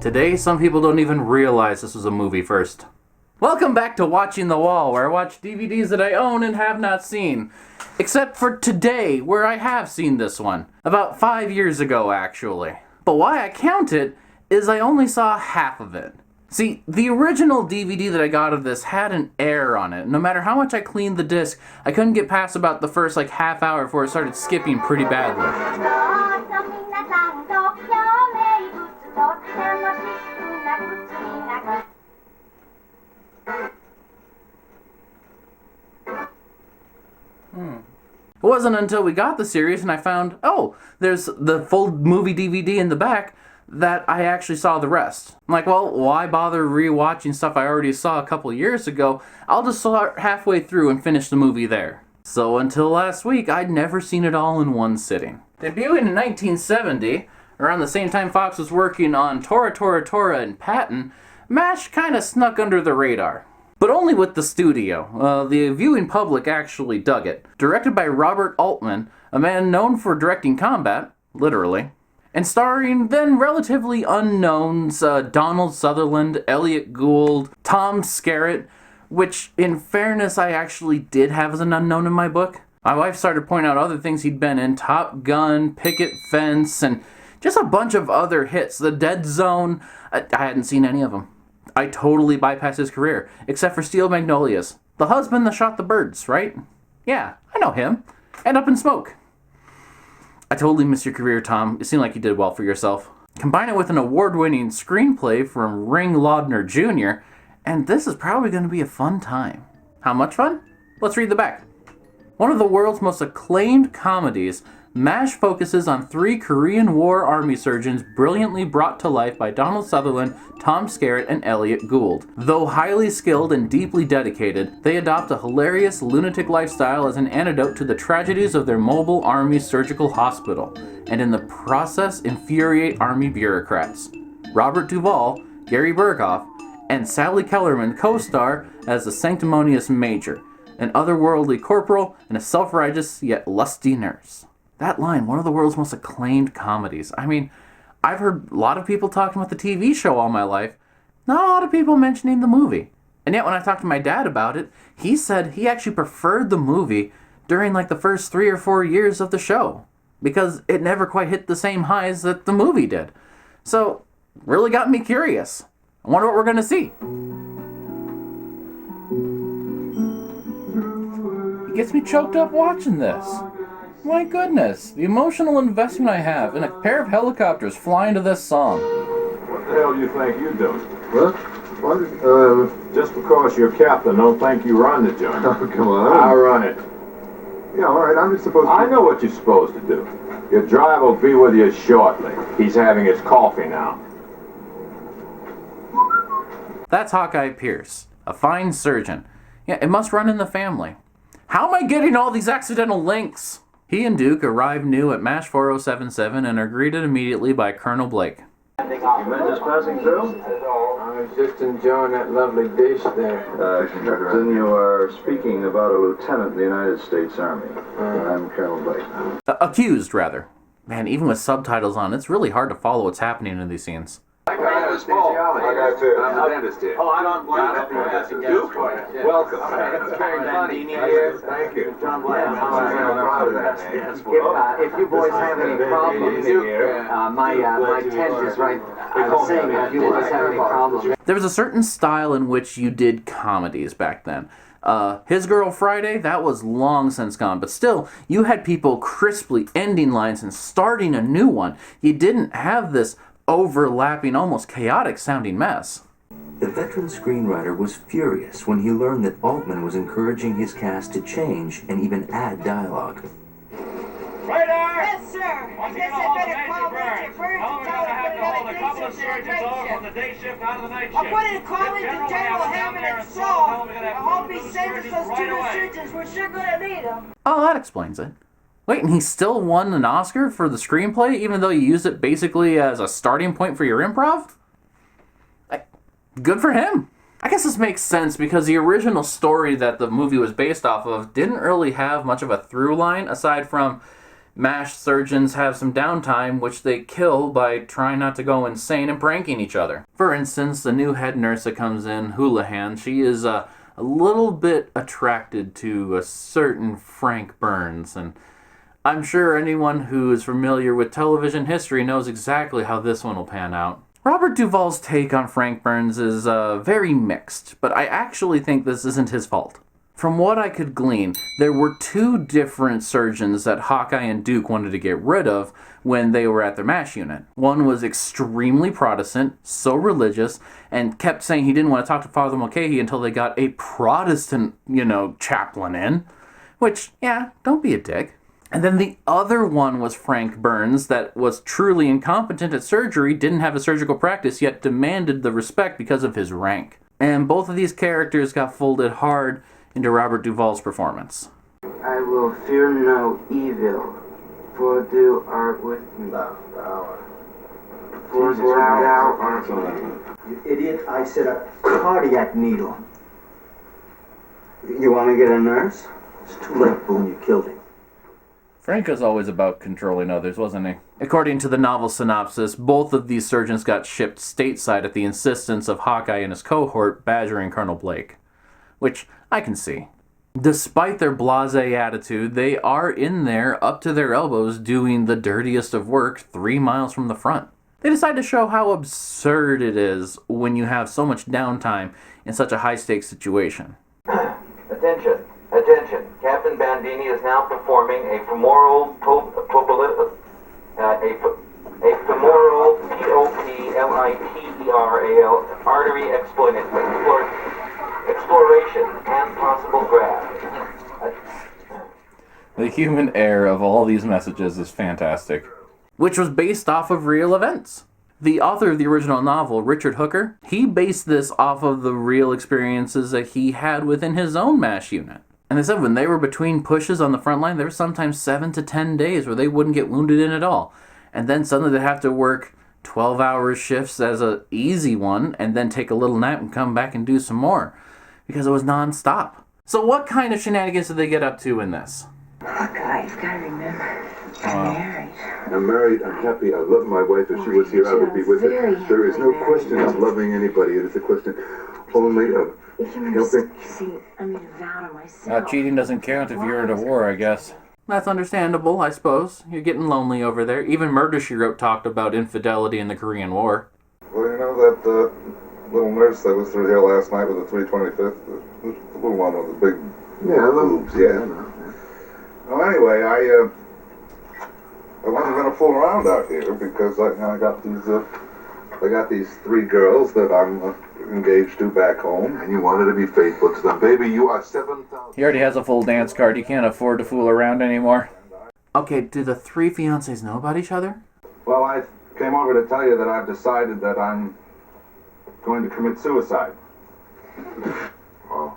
Today, some people don't even realize this was a movie first. Welcome back to Watching the Wall, where I watch DVDs that I own and have not seen. Except for today, where I have seen this one. About 5 years ago, actually. But why I count it is I only saw half of it. See, the original DVD that I got of this had an error on it. No matter how much I cleaned the disc, I couldn't get past about the first half hour before it started skipping pretty badly. It wasn't until we got the series and I found, oh, there's the full movie DVD in the back, that I actually saw the rest. I'm like, well, why bother rewatching stuff I already saw a couple years ago? I'll just start halfway through and finish the movie there. So until last week, I'd never seen it all in one sitting. Debuting in 1970, around the same time Fox was working on Tora Tora Tora and Patton, MASH kind of snuck under the radar. But only with the studio. The viewing public actually dug it. Directed by Robert Altman, a man known for directing combat, literally, and starring then relatively unknowns Donald Sutherland, Elliot Gould, Tom Skerritt, which in fairness I actually did have as an unknown in my book. My wife started pointing out other things he'd been in, Top Gun, Picket Fence, and just a bunch of other hits. The Dead Zone, I hadn't seen any of them. I totally bypassed his career, except for Steel Magnolias. The husband that shot the birds, right? Yeah, I know him. And Up in Smoke. I totally missed your career, Tom. It seemed like you did well for yourself. Combine it with an award-winning screenplay from Ring Laudner Jr., and this is probably going to be a fun time. How much fun? Let's read the back. One of the world's most acclaimed comedies, MASH focuses on 3 Korean War Army surgeons brilliantly brought to life by Donald Sutherland, Tom Skerritt, and Elliot Gould. Though highly skilled and deeply dedicated, they adopt a hilarious, lunatic lifestyle as an antidote to the tragedies of their mobile Army surgical hospital, and in the process infuriate Army bureaucrats. Robert Duvall, Gary Berghoff, and Sally Kellerman co-star as the sanctimonious Major, an otherworldly corporal, and a self-righteous yet lusty nurse. That line, one of the world's most acclaimed comedies. I mean, I've heard a lot of people talking about the TV show all my life. Not a lot of people mentioning the movie. And yet when I talked to my dad about it, he said he actually preferred the movie during the first 3 or 4 years of the show. Because it never quite hit the same highs that the movie did. So, really got me curious. I wonder what we're going to see. It gets me choked up watching this. My goodness, the emotional investment I have in a pair of helicopters flying to this song. What the hell do you think you're doing? What? Just because you're captain, don't think you run the joint. Oh, come on. I run it. Yeah, all right, I'm just supposed to... I know what you're supposed to do. Your driver will be with you shortly. He's having his coffee now. That's Hawkeye Pierce, a fine surgeon. Yeah, it must run in the family. How am I getting all these accidental links? He and Duke arrive new at MASH 4077 and are greeted immediately by Colonel Blake. You men just passing through? I was just enjoying that lovely dish there. Captain, you are speaking about a lieutenant in the United States Army. I'm Colonel Blake. Accused, rather. Man, even with subtitles on, it's really hard to follow what's happening in these scenes. I got too. I'm the dentist here. Oh, I don't want to Duke, welcome. here. Thank you. John Black. If you boys have any problems, my tent is right. I was saying, if you boys have any problems. There was a certain style in which you did comedies back then. His Girl Friday, that was long since gone, but still, you had people crisply ending lines and starting a new one. You didn't have this overlapping, almost chaotic sounding mess. The veteran screenwriter was furious when he learned that Altman was encouraging his cast to change and even add dialogue. Radar! Yes, sir. Once I guess you I all the better major call burns. Major Burns Tell and him tell we're him going to have to to put hold a couple another of day shift surgeons and a off night from the day shift out of the night shift. I'll put in a call Get into General General Hammond down Hammond there and and tell him Strong. we're going to I have hope he new sends us surgeons those right two away. surgeons. We're sure going to need them. Oh, that explains it. Wait, and he still won an Oscar for the screenplay, even though you used it basically as a starting point for your improv? Good for him. I guess this makes sense because the original story that the movie was based off of didn't really have much of a through line aside from MASH surgeons have some downtime, which they kill by trying not to go insane and pranking each other. For instance, the new head nurse that comes in, Houlihan, she is a little bit attracted to a certain Frank Burns, and I'm sure anyone who is familiar with television history knows exactly how this one will pan out. Robert Duvall's take on Frank Burns is very mixed, but I actually think this isn't his fault. From what I could glean, there were two different surgeons that Hawkeye and Duke wanted to get rid of when they were at their MASH unit. One was extremely Protestant, so religious, and kept saying he didn't want to talk to Father Mulcahy until they got a Protestant, chaplain in. Which, yeah, don't be a dick. And then the other one was Frank Burns, that was truly incompetent at surgery, didn't have a surgical practice, yet demanded the respect because of his rank. And both of these characters got folded hard into Robert Duvall's performance. I will fear no evil, for thou art with me. For thou art with me. You idiot, I said a cardiac needle. You want to get a nurse? It's too late, Boone, you killed him. Frank was always about controlling others, wasn't he? According to the novel synopsis, both of these surgeons got shipped stateside at the insistence of Hawkeye and his cohort badgering Colonel Blake. Which I can see. Despite their blasé attitude, they are in there up to their elbows doing the dirtiest of work 3 miles from the front. They decide to show how absurd it is when you have so much downtime in such a high-stakes situation. Attention, attention. Captain Bandini is now performing a femoral P-O-P-L-I-T-E-R-A-L artery exploration and possible graft. The human air of all these messages is fantastic. Which was based off of real events. The author of the original novel, Richard Hooker, he based this off of the real experiences that he had within his own MASH unit. And they said when they were between pushes on the front line, there were sometimes 7 to 10 days where they wouldn't get wounded in at all. And then suddenly they'd have to work 12-hour shifts as an easy one, and then take a little nap and come back and do some more. Because it was non-stop. So what kind of shenanigans did they get up to in this? Hawkeye, you've got to remember, I'm married. I'm married, I'm happy, I love my wife. If she was here, I would be with her. There is no question of loving anybody. It is a question only of helping. See, I made a vow to myself. Cheating doesn't count if you're at a war, I guess. That's understandable, I suppose. You're getting lonely over there. Even Murder, She Wrote talked about infidelity in the Korean War. Well, you know that little nurse that was through here last night with the 325th? The little one with the big boobs, yeah. Well, anyway, I wasn't going to fool around out here because I got these 3 girls that I'm engaged to back home. And you wanted to be faithful to them. Baby, you are 7,000. He already has a full dance card. He can't afford to fool around anymore. Okay, do the 3 fiancés know about each other? Well, I came over to tell you that I've decided that I'm going to commit suicide. Oh.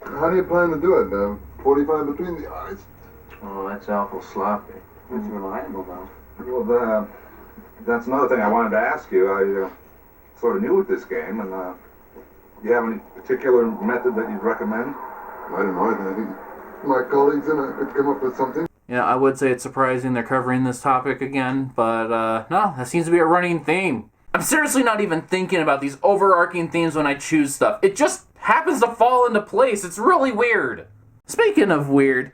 How do you plan to do it? 45 between the eyes? Oh, that's awful sloppy. That's reliable, though. Well, that's another thing I wanted to ask you. I sort of new at this game, and do you have any particular method that you'd recommend? I don't know. I think my colleagues and I could come up with something. Yeah, I would say it's surprising they're covering this topic again, but no, that seems to be a running theme. I'm seriously not even thinking about these overarching themes when I choose stuff. It just happens to fall into place. It's really weird. Speaking of weird,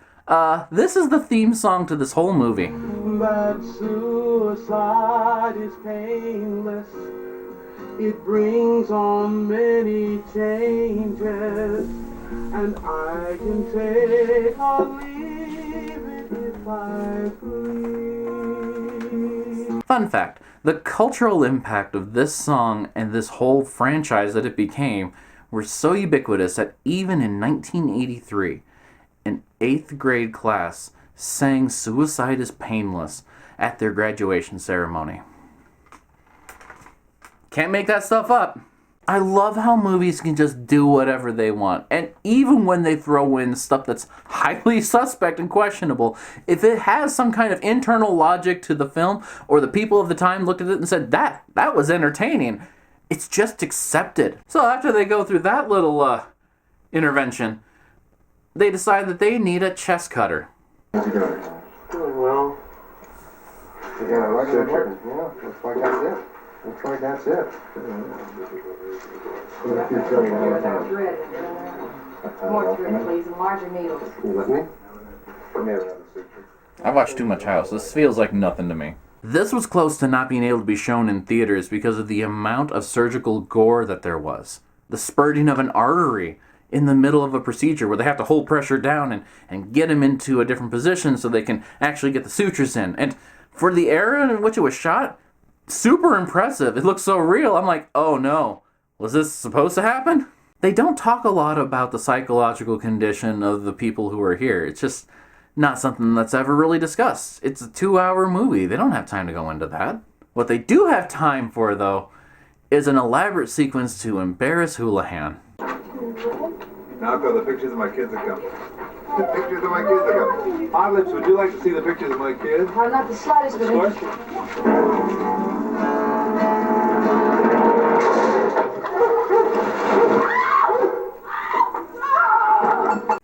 this is the theme song to this whole movie. But suicide is painless. It brings on many changes, and I can take or leave it if I please. Fun fact, the cultural impact of this song and this whole franchise that it became were so ubiquitous that even in 1983, an 8th grade class sang Suicide is Painless at their graduation ceremony. Can't make that stuff up. I love how movies can just do whatever they want. And even when they throw in stuff that's highly suspect and questionable, if it has some kind of internal logic to the film, or the people of the time looked at it and said, that was entertaining, it's just accepted. So after they go through that little intervention, they decide that they need a chest cutter. Doing well. You got a regular button? Yeah, looks like that's it. Looks like that's it. More thread, please, and larger needles. You with me? Let me have another suture. I watched too much House. This feels like nothing to me. This was close to not being able to be shown in theaters because of the amount of surgical gore that there was. The spurting of an artery in the middle of a procedure where they have to hold pressure down and get him into a different position so they can actually get the sutures in. And for the era in which it was shot, super impressive. It looks so real. I'm like, oh no, was this supposed to happen? They don't talk a lot about the psychological condition of the people who are here. It's just not something that's ever really discussed. It's a 2-hour movie. They don't have time to go into that. What they do have time for, though, is an elaborate sequence to embarrass Houlihan. Now I've got the pictures of my kids that come. The pictures of my kids that come. Arlitz, would you like to see the pictures of my kids? I'm not the slightest bit interested.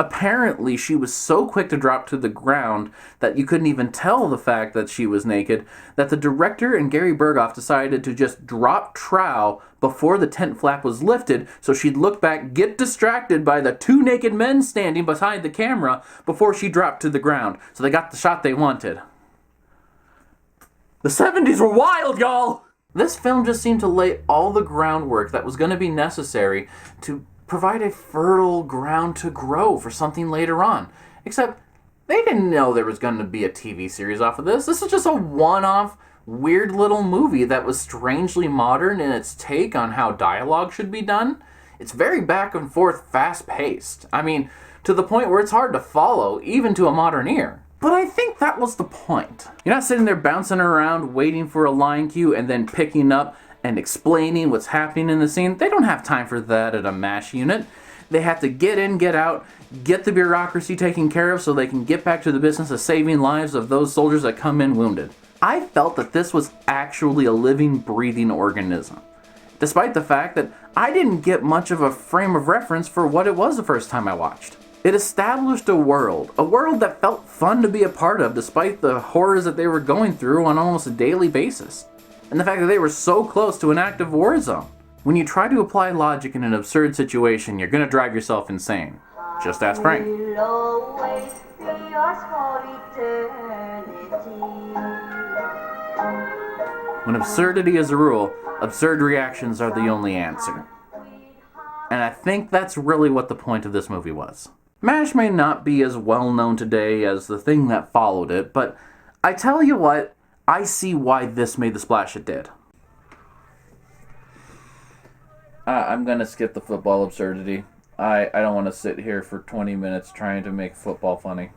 Apparently, she was so quick to drop to the ground that you couldn't even tell the fact that she was naked, that the director and Gary Berghoff decided to just drop trow before the tent flap was lifted so she'd look back, get distracted by the 2 naked men standing beside the camera before she dropped to the ground. So they got the shot they wanted. The 70s were wild, y'all! This film just seemed to lay all the groundwork that was going to be necessary to provide a fertile ground to grow for something later on. Except, they didn't know there was going to be a TV series off of this. This is just a one-off, weird little movie that was strangely modern in its take on how dialogue should be done. It's very back and forth, fast-paced. I mean, to the point where it's hard to follow, even to a modern ear. But I think that was the point. You're not sitting there bouncing around, waiting for a line cue, and then picking up and explaining what's happening in the scene. They don't have time for that at a MASH unit. They have to get in, get out, get the bureaucracy taken care of so they can get back to the business of saving lives of those soldiers that come in wounded. I felt that this was actually a living, breathing organism, despite the fact that I didn't get much of a frame of reference for what it was the first time I watched. It established a world that felt fun to be a part of despite the horrors that they were going through on almost a daily basis. And the fact that they were so close to an active war zone. When you try to apply logic in an absurd situation, you're going to drive yourself insane. Just ask Frank. When absurdity is a rule, absurd reactions are the only answer. And I think that's really what the point of this movie was. MASH may not be as well known today as the thing that followed it, but I tell you what, I see why this made the splash it did. I'm going to skip the football absurdity. I don't want to sit here for 20 minutes trying to make football funny.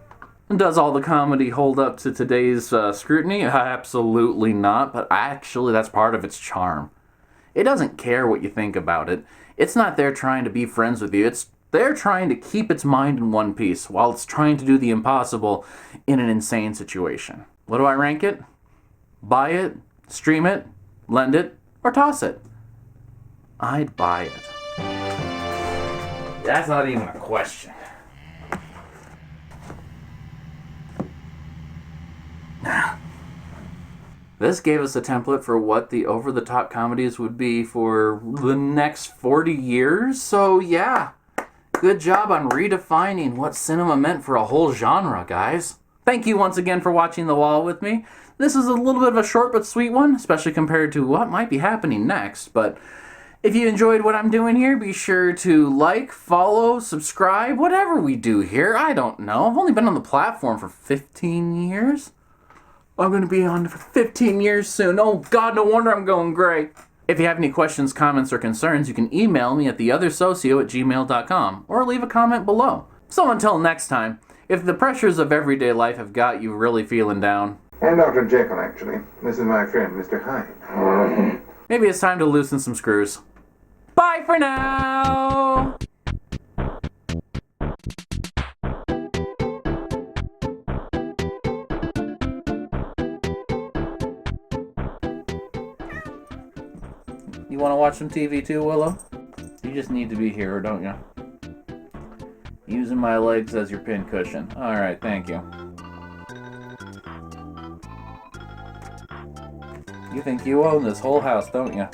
Does all the comedy hold up to today's scrutiny? Absolutely not, but actually that's part of its charm. It doesn't care what you think about it. It's not there trying to be friends with you. It's there trying to keep its mind in one piece while it's trying to do the impossible in an insane situation. What do I rank it? Buy it, stream it, lend it, or toss it? I'd buy it. That's not even a question. This gave us a template for what the over-the-top comedies would be for the next 40 years, so yeah. Good job on redefining what cinema meant for a whole genre, guys. Thank you once again for watching The Wall with me. This is a little bit of a short but sweet one, especially compared to what might be happening next, but if you enjoyed what I'm doing here, be sure to like, follow, subscribe, whatever we do here. I don't know. I've only been on the platform for 15 years. I'm going to be on for 15 years soon. Oh God, no wonder I'm going gray. If you have any questions, comments, or concerns, you can email me at theothersocio@gmail.com or leave a comment below. So until next time, if the pressures of everyday life have got you really feeling down, And Dr. Jekyll, actually. This is my friend, Mr. Hyde. maybe it's time to loosen some screws. Bye for now! You want to watch some TV too, Willow? You just need to be here, don't you? Using my legs as your pin cushion. Alright, thank you. You think you own this whole house, don't you?